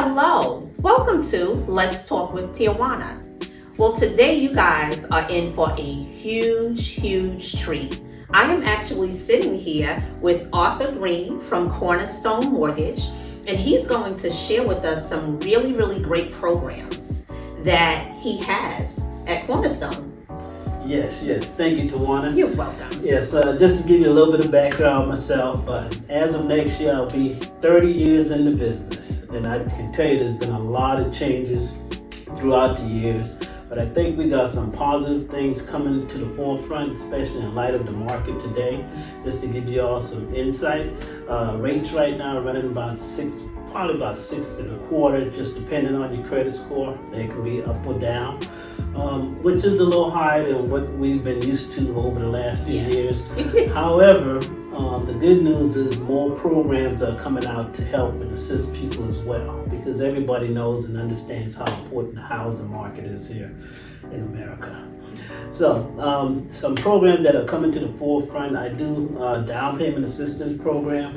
Hello, welcome to Let's Talk with Tijuana. Well, today you guys are in for a huge treat. I am actually sitting here with Arthur Green from Cornerstone Mortgage, and he's going to share with us some really great programs that he has at Cornerstone. Yes. Thank you, Tawana. You're welcome. Yes, just to give you a little bit of background myself, as of next year, I'll be 30 years in the business. And I can tell you there's been a lot of changes throughout the years. But I think we got some positive things coming to the forefront, especially in light of the market today. Just to give you all some insight, rates right now are running probably about 6.25, just depending on your credit score. They can be up or down, which is a little higher than what we've been used to over the last few years. However, the good news is more programs are coming out to help and assist people as well, because everybody knows and understands how important the housing market is here in America. So some programs that are coming to the forefront, I do down payment assistance program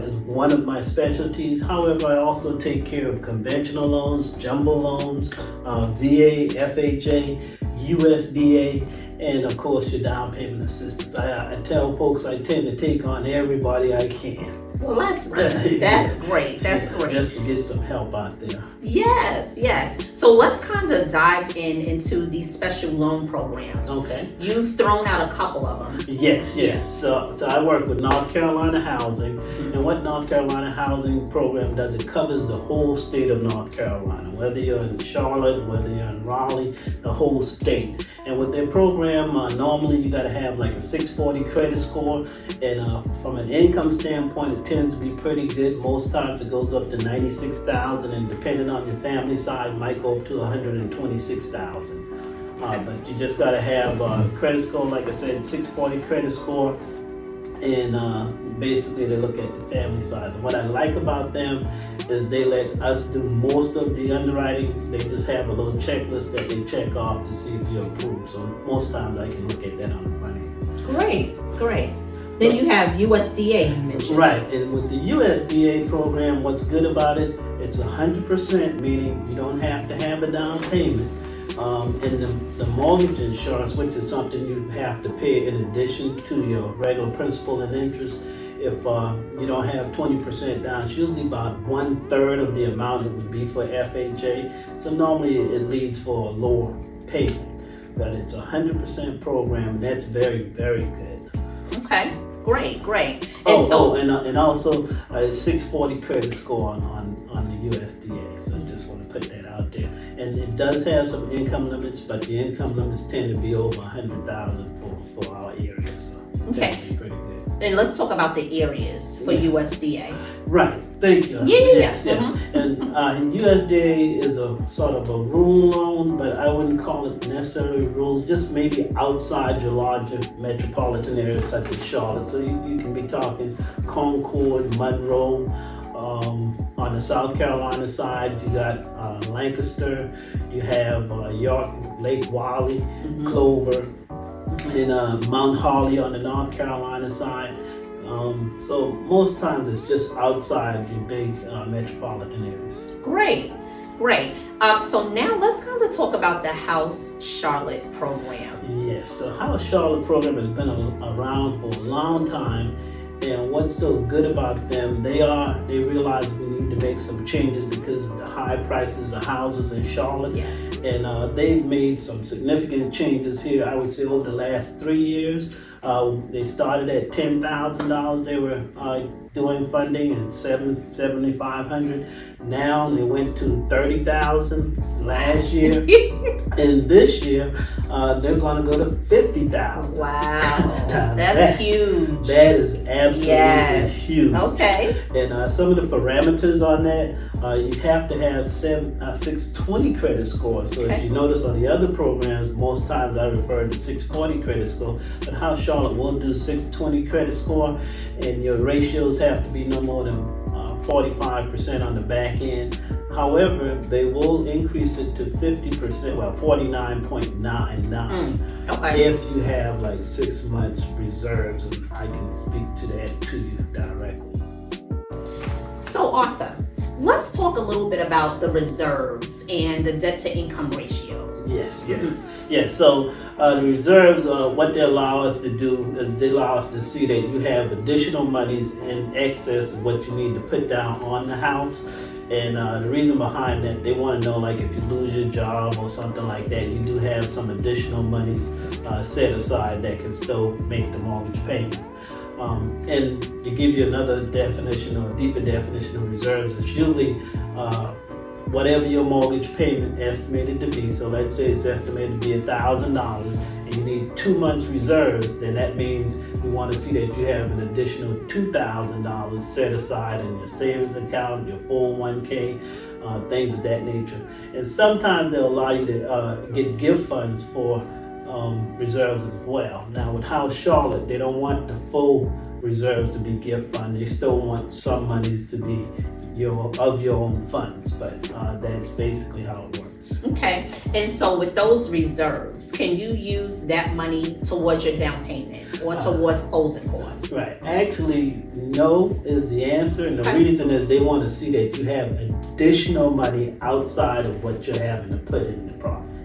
is one of my specialties. However, I also take care of conventional loans, jumbo loans, VA, FHA, USDA, and of course your down payment assistance. I tell folks I tend to take on everybody I can. Well, that's great. That's great. Just to get some help out there. Yes. So let's kind of dive into these special loan programs. Okay. You've thrown out a couple of them. Yes. So I work with North Carolina Housing, and what North Carolina Housing program does, it covers the whole state of North Carolina, whether you're in Charlotte, whether you're in Raleigh, the whole state. And with their program, normally you got to have like a 640 credit score, and from an income standpoint, it tends to be pretty good. Most times it goes up to 96,000, and depending on your family size, might go up to 126,000. But you just got to have a credit score, like I said, 640 credit score, and basically they look at the family size. And what I like about them is they let us do most of the underwriting. They just have a little checklist that they check off to see if you're approved. So most times I can look at that on the front end. Great. Then you have USDA, you mentioned. Right, and with the USDA program, what's good about it, it's 100%, meaning you don't have to have a down payment. And the mortgage insurance, which is something you have to pay in addition to your regular principal and interest, if you don't have 20% down, it's usually about 1/3 of the amount it would be for FHA. So normally it leads for a lower payment, but it's a 100% program, and that's very good. Okay, great. And also a 640 credit score on the USDA. So I just want to put that out there. And it does have some income limits, but the income limits tend to be over 100,000 for our area. So okay, pretty good. And let's talk about the areas for USDA. Right. Thank you. Yes. And USDA is a sort of a rural loan, but I wouldn't call it necessarily rural, just maybe outside your larger metropolitan areas such as Charlotte. So you can be talking Concord, Monroe. On the South Carolina side, you got Lancaster, you have York, Lake Wylie, Clover, and Mount Holly on the North Carolina side. So most times it's just outside the big metropolitan areas. Great. So now let's kind of talk about the House Charlotte program. Yes, so House Charlotte program has been around for a long time. And what's so good about them, they realize we need to make some changes because of the high prices of houses in Charlotte. Yes. And they've made some significant changes here, I would say, over the last 3 years. They started at $10,000. They were doing funding at $7,500. Now they went to $30,000 last year. And this year, they're going to go to $50,000. Wow, that's huge. That is absolutely huge. Okay. And some of the parameters on that, you have to have 620 credit score. So if you notice on the other programs, most times I refer to 640 credit score, but House Charlotte will do 620 credit score, and your ratios have to be no more than 45% on the back end. However, they will increase it to 50%, 49.99 if you have like 6 months reserves, and I can speak to that to you directly. So Arthur, let's talk a little bit about the reserves and the debt to income ratios. Yes. Yes, so the reserves, what they allow us to do is they allow us to see that you have additional monies in excess of what you need to put down on the house. And the reason behind that, they want to know, like, if you lose your job or something like that, you do have some additional monies set aside that can still make the mortgage payment. And to give you another definition or a deeper definition of reserves, it's usually whatever your mortgage payment estimated to be. So let's say it's estimated to be $1,000 and you need 2 months reserves, then that means we want to see that you have an additional $2,000 set aside in your savings account, your 401k, things of that nature. And sometimes they'll allow you to get gift funds for reserves as well. Now with House Charlotte, they don't want the full reserves to be gift fund. They still want some monies to be of your own funds, but that's basically how it works. Okay, and so with those reserves, can you use that money towards your down payment or towards closing costs? Right. Actually, no is the answer, and the reason is they want to see that you have additional money outside of what you're having to put in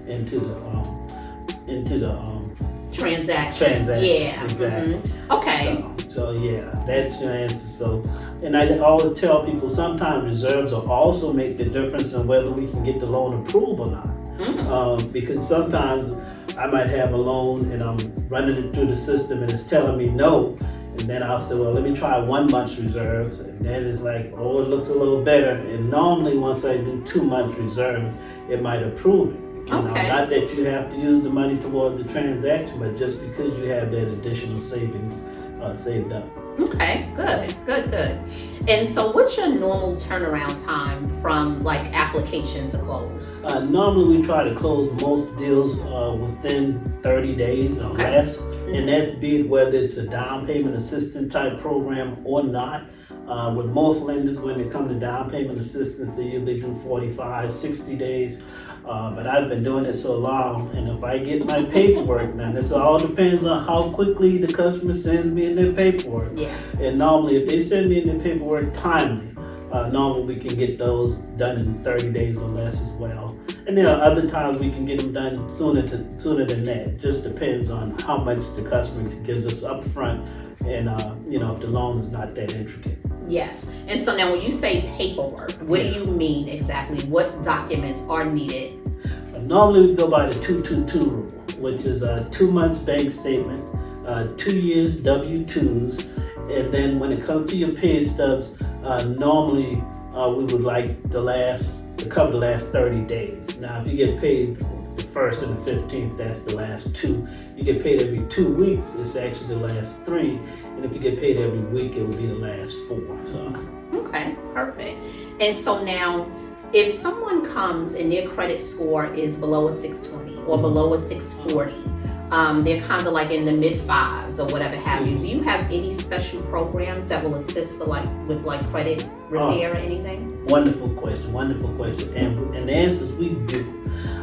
into the transaction. Yeah. Exactly. Mm-hmm. Okay. So yeah, that's your answer. So, and I always tell people sometimes reserves will also make the difference in whether we can get the loan approved or not. Because sometimes I might have a loan and I'm running it through the system and it's telling me no. And then I'll say, well, let me try 1 month's reserves. And then it's like, oh, it looks a little better. And normally once I do 2 months reserves, it might approve it. Okay. Not that you have to use the money towards the transaction, but just because you have that additional savings saved up. Okay, good. And so what's your normal turnaround time from like application to close? Normally we try to close most deals within 30 days or less. And that's be it whether it's a down payment assistance type program or not. With most lenders, when they come to down payment assistance, they usually do 45, 60 days. But I've been doing it so long, and if I get my paperwork, now this all depends on how quickly the customer sends me in their paperwork. Yeah. And normally if they send me in their paperwork timely, normally we can get those done in 30 days or less as well. And there are other times we can get them done sooner than that. It just depends on how much the customer gives us up front and if the loan is not that intricate. Yes. And so now when you say paperwork, what do you mean exactly? What documents are needed? Normally we go by the 222 rule, which is 2 months bank statement, 2 years W-2s, and then when it comes to your pay stubs, normally we would like to cover the last 30 days. Now if you get paid the 1st and the 15th, that's the last 2. You get paid every 2 weeks, it's actually the last 3. And if you get paid every week, it will be the last 4. So. Okay, perfect. And so now, if someone comes and their credit score is below a 620 or below a 640, they're kind of like in the mid 5s or whatever have you. Do you have any special programs that will assist with credit repair or anything? Wonderful question. And the answer is we do.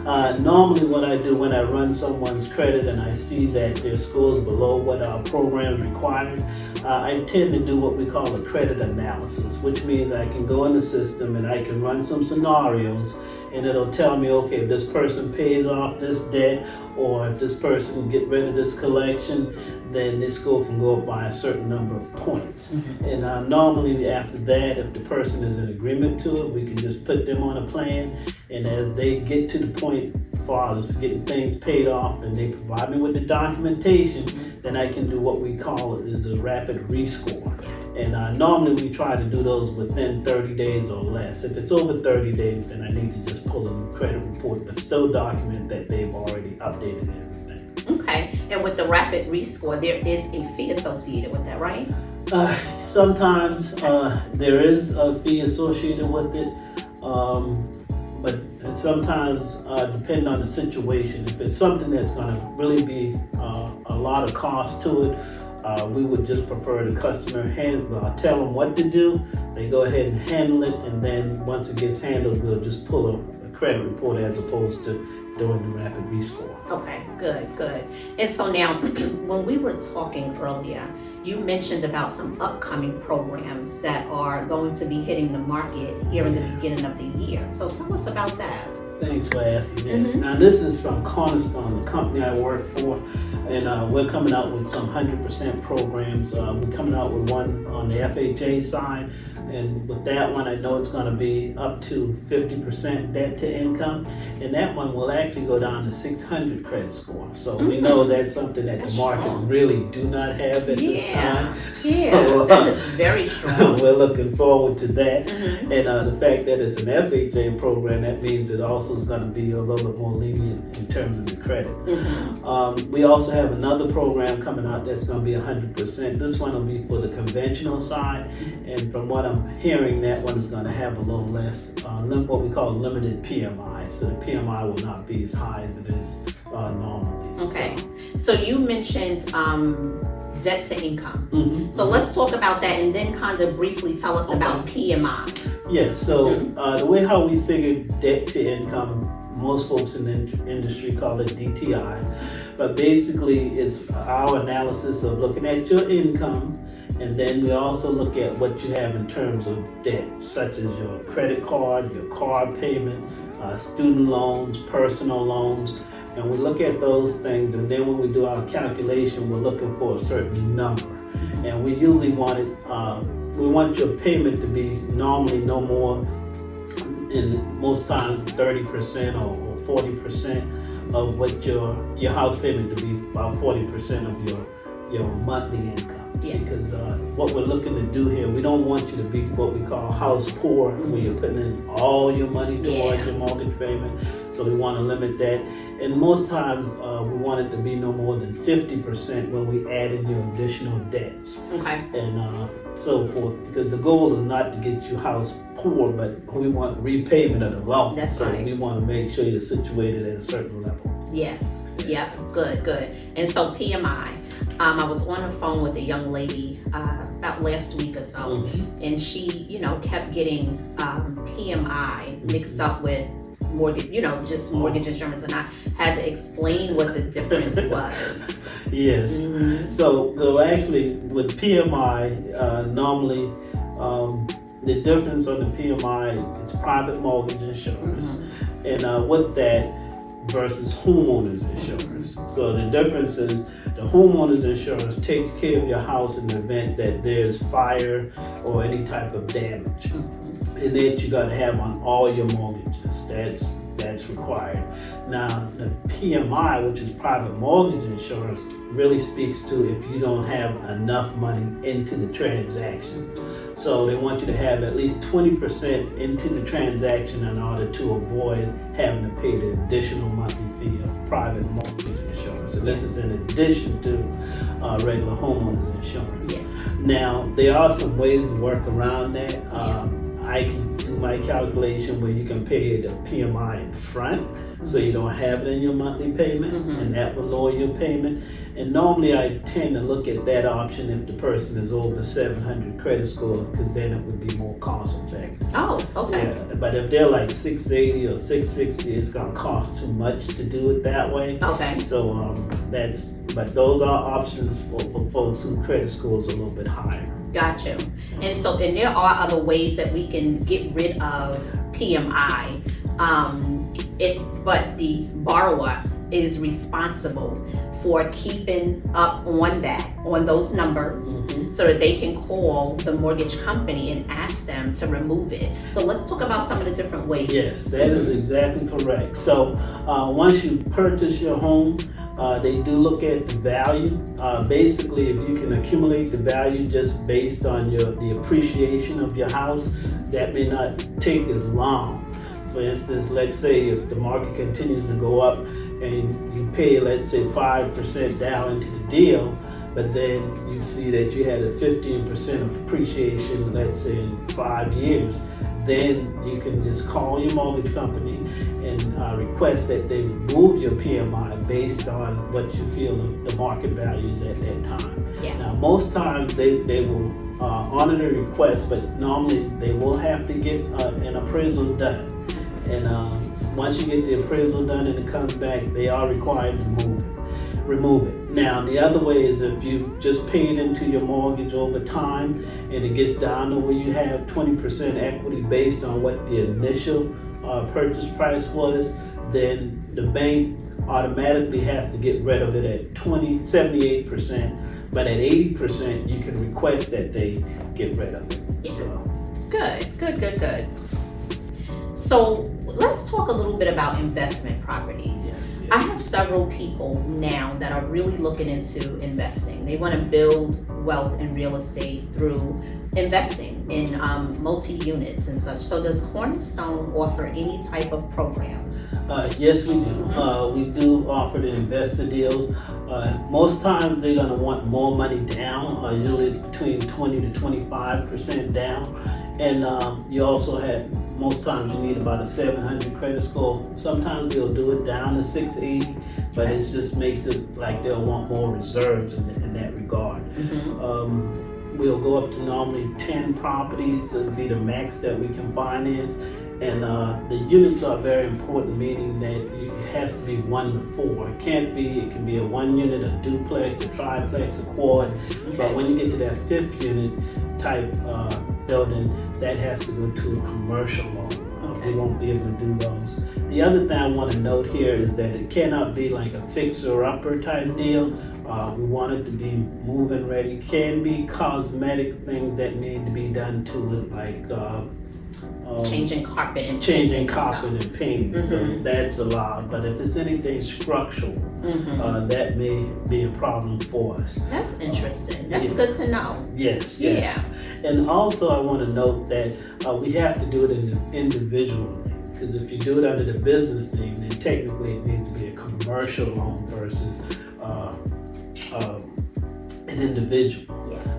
Normally what I do when I run someone's credit and I see that their score is below what our program requires, I tend to do what we call a credit analysis, which means I can go in the system and I can run some scenarios and it'll tell me, okay, if this person pays off this debt or if this person can get rid of this collection, then this score can go up by a certain number of points. And normally after that, if the person is in agreement to it, we can just put them on a plan. And as they get to the point as far as getting things paid off and they provide me with the documentation, then I can do what we call is a rapid rescore. And normally we try to do those within 30 days or less. If it's over 30 days, then I need to just pull a new credit report, but still document that they've already updated everything. Okay, and with the rapid rescore, there is a fee associated with that, right? Sometimes there is a fee associated with it, but sometimes depending on the situation, if it's something that's going to really be a lot of cost to it, we would just prefer the customer tell them what to do. They go ahead and handle it, and then once it gets handled, we'll just pull a credit report as opposed to doing the rapid rescore. Okay, good. And so now, when we were talking earlier, you mentioned about some upcoming programs that are going to be hitting the market here in the beginning of the year. So tell us about that. Thanks for asking this. Now, this is from Cornerstone, the company I work for, and we're coming out with some 100% programs. We're coming out with one on the FHA side, and with that one, I know it's going to be up to 50% debt to income, and that one will actually go down to 600 credit score. So we know that's something that the market really do not have at this time. Yeah, so, that is very strong. We're looking forward to that, and the fact that it's an FHA program, that means it also is going to be a little bit more lenient in terms of the credit. We also have another program coming out that's going to be 100%. This one will be for the conventional side, and from what I'm hearing, that one is going to have a little less, what we call limited PMI. So the PMI will not be as high as it is normally. Okay. So you mentioned debt to income. So let's talk about that, and then kind of briefly tell us about PMI. Yes, so the way how we figure debt to income, most folks in the industry call it DTI, but basically it's our analysis of looking at your income, and then we also look at what you have in terms of debt, such as your credit card, your car payment, student loans, personal loans, and we look at those things, and then when we do our calculation, we're looking for a certain number, and we usually want it, we want your payment to be normally no more, in most times 30% or 40% of what your house payment to be, about 40% of your monthly income. Yes. Because what we're looking to do here, we don't want you to be what we call house poor, where you're putting in all your money towards your mortgage payment. So we want to limit that. And most times we want it to be no more than 50% when we add in your additional debts. Okay. And because the goal is not to get you house poor, but we want repayment of the loan. That's so right. We want to make sure you're situated at a certain level. Yes. Yep. Good. And so PMI. I was on the phone with a young lady about last week or so, and she, kept getting PMI mixed up with mortgage, just mortgage insurance, and I had to explain what the difference was. Yes. So actually, with PMI, normally the difference on the PMI is private mortgage insurance, and with that versus homeowners insurance. So the difference is the homeowners insurance takes care of your house in the event that there's fire or any type of damage, and that you got to have on all your mortgages. That's required. Now the PMI, which is private mortgage insurance, really speaks to if you don't have enough money into the transaction. So they want you to have at least 20% into the transaction in order to avoid having to pay the additional monthly fee of private mortgage insurance. And this is in addition to regular homeowners insurance. Yes. Now, there are some ways to work around that. I can do my calculation where you can pay the PMI in front, so you don't have it in your monthly payment, and that will lower your payment. And normally I tend to look at that option if the person is over 700 credit score, because then it would be more cost effective. Oh, okay. Yeah, but if they're like 680 or 660, it's gonna cost too much to do it that way. Okay. So but those are options for folks whose credit scores are a little bit higher. Got you. And there are other ways that we can get rid of PMI, but the borrower is responsible for keeping up on those numbers, so that they can call the mortgage company and ask them to remove it. So let's talk about some of the different ways. Yes, that is exactly correct. So once you purchase your home, they do look at the value. Basically, if you can accumulate the value just based on the appreciation of your house, that may not take as long. For instance, let's say if the market continues to go up and you pay, let's say, 5% down into the deal, but then you see that you had a 15% of appreciation, let's say in 5 years, then you can just call your mortgage company and request that they remove your PMI based on what you feel the market value is at that time. Yeah. Now, most times they will honor the request, but normally they will have to get an appraisal done. And once you get the appraisal done and it comes back, they are required to move it. remove it. Now, the other way is if you just pay it into your mortgage over time and it gets down to where you have 20% equity based on what the initial purchase price was, then the bank automatically has to get rid of it at 78%, but at 80% you can request that they get rid of it. Yeah. So. Good. So let's talk a little bit about investment properties. Yes. I have several people now that are really looking into investing. They want to build wealth in real estate through investing in multi-units and such. So does Cornerstone offer any type of programs? Yes, we do. We do offer the investor deals. Most times they're going to want more money down. Usually it's between 20 to 25% down. And you also have, most times you need about a 700 credit score. Sometimes they'll do it down to 680, but it just makes it like they'll want more reserves in that regard. We'll go up to normally 10 properties. It'll be the max that we can finance. And the units are very important, meaning that it has to be 1 to 4. It can be a 1 unit, a duplex, a triplex, a quad. But when you get to that 5th unit type building, that has to go to a commercial loan. We won't be able to do those. The other thing I want to note here is that it cannot be like a fixer-upper type deal. We want it to be move-in ready. It can be cosmetic things that need to be done to it, like changing carpet and painting. So that's allowed. But if it's anything structural, that may be a problem for us. That's interesting. That's good to know. Yes. Yeah. And also I want to note that we have to do it individually. Because if you do it under the business name, then technically it needs to be a commercial loan versus an individual.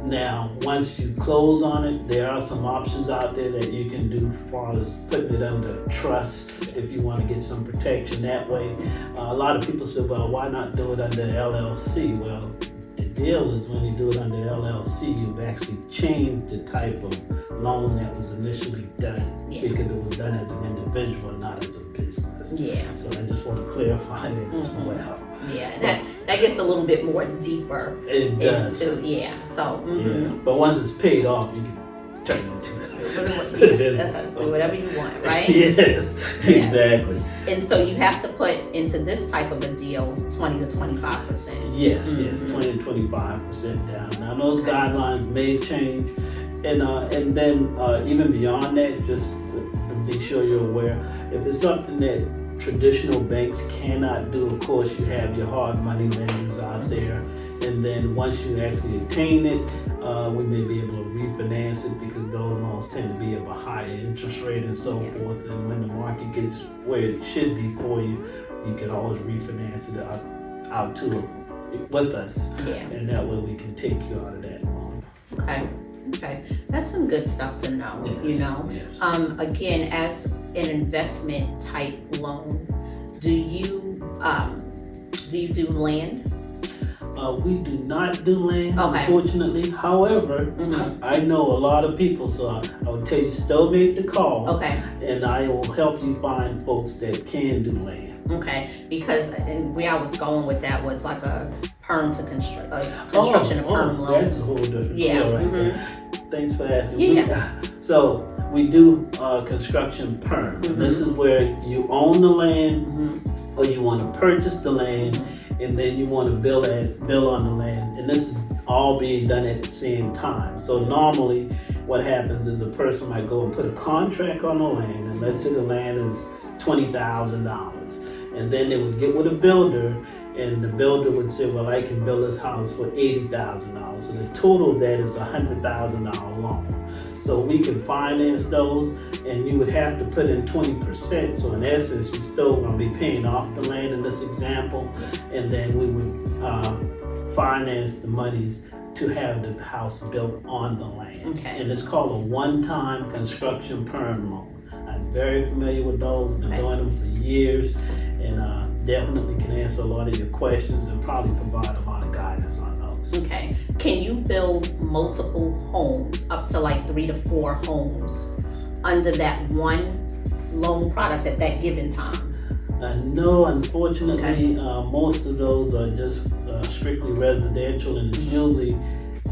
Now, once you close on it, there are some options out there that you can do as far as putting it under trust if you want to get some protection that way. A lot of people say, well, why not do it under LLC? Well, the deal is when you do it under LLC, you've actually changed the type of loan that was initially done because it was done as an individual, not as a business. So I just want to clarify it as well. That gets a little bit more deeper into So but once it's paid off, you can turn it into business. Do whatever you want, right? Yes, exactly. And so you have to put into this type of a deal 20 to 25%. Yes, 20 to 25% down. Now those guidelines may change, and then even beyond that, just to be sure you're aware, if it's something that traditional banks cannot do, of course you have your hard money lenders out there, and then once you actually attain it, we may be able to refinance it because those loans tend to be of a higher interest rate and so forth, and when the market gets where it should be for you, you can always refinance it out to it with us, and that way we can take you out of that loan. Okay, that's some good stuff to know. Again, as an investment type loan, do you do land? We do not do land, unfortunately. However, I know a lot of people, so I will tell you, still make the call, and I will help you find folks that can do land. Because where I was going with that was like a perm to construction of perm loan. That's a whole different deal right there. Thanks for asking. So we do construction perm. This is where you own the land, or you want to purchase the land, and then you want to build on the land. And this is all being done at the same time. So normally what happens is a person might go and put a contract on the land, and let's say the land is $20,000. And then they would get with a builder, and the builder would say, well, I can build this house for $80,000. So the total of that is a $100,000 loan. So we can finance those, and you would have to put in 20%. So in essence, you're still going to be paying off the land in this example, and then we would finance the monies to have the house built on the land. And it's called a one-time construction perm loan. I'm very familiar with those, been doing them for years, and definitely can answer a lot of your questions and probably provide a lot of guidance on those. Can you build multiple homes, up to like 3 to 4 homes, under that one loan product at that given time? No, unfortunately, most of those are just strictly residential, and it's usually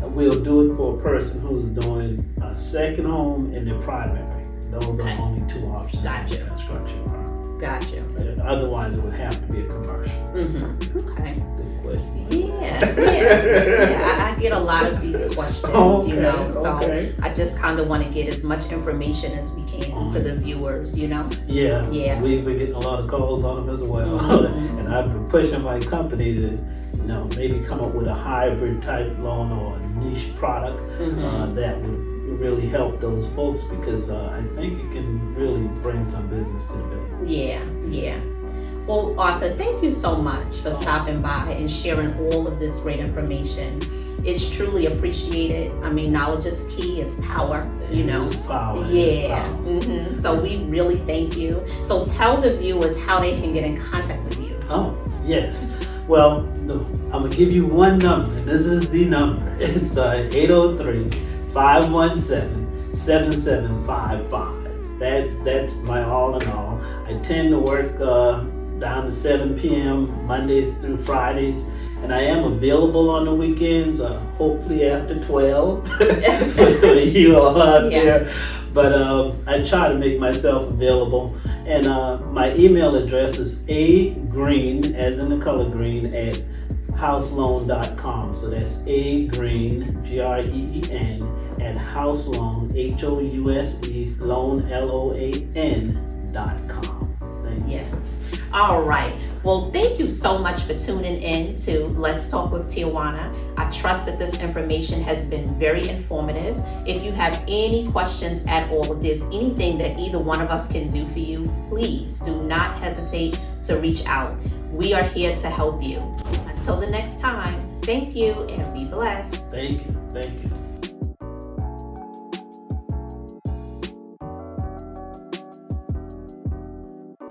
we'll do it for a person who's doing a second home and their primary. Those are only two options. Gotcha. In construction. Gotcha. Otherwise, it would have to be a commercial. Okay. Good question. Yeah. I get a lot of these questions, you know, so Okay. I just kind of want to get as much information as we can to the viewers, you know. Yeah. Yeah. We've been getting a lot of calls on them as well, and I've been pushing my company to, you know, maybe come up with a hybrid type loan or a niche product that would really help those folks, because I think it can really bring some business to the business. Yeah. Well, Arthur, thank you so much for stopping by and sharing all of this great information. It's truly appreciated. I mean, knowledge is key, it's power, you know. It's power. Yeah. So we really thank you. So tell the viewers how they can get in contact with you. Oh, yes. Well, I'm going to give you one number. This is the number. It's 803-517-7755. That's my all in all. I tend to work down to 7 p.m. Mondays through Fridays, and I am available on the weekends, hopefully after 12 for you all out there. But I try to make myself available, and my email address is agreen, as in the color green, at houseloan.com. So that's agreen, green, at houseloan, HOUSE, loan, LOAN.com. Thank you. Yes. All right. Well, thank you so much for tuning in to Let's Talk with Tijuana. I trust that this information has been very informative. If you have any questions at all, if there's anything that either one of us can do for you, please do not hesitate to reach out. We are here to help you. Until the next time, thank you and be blessed. Thank you.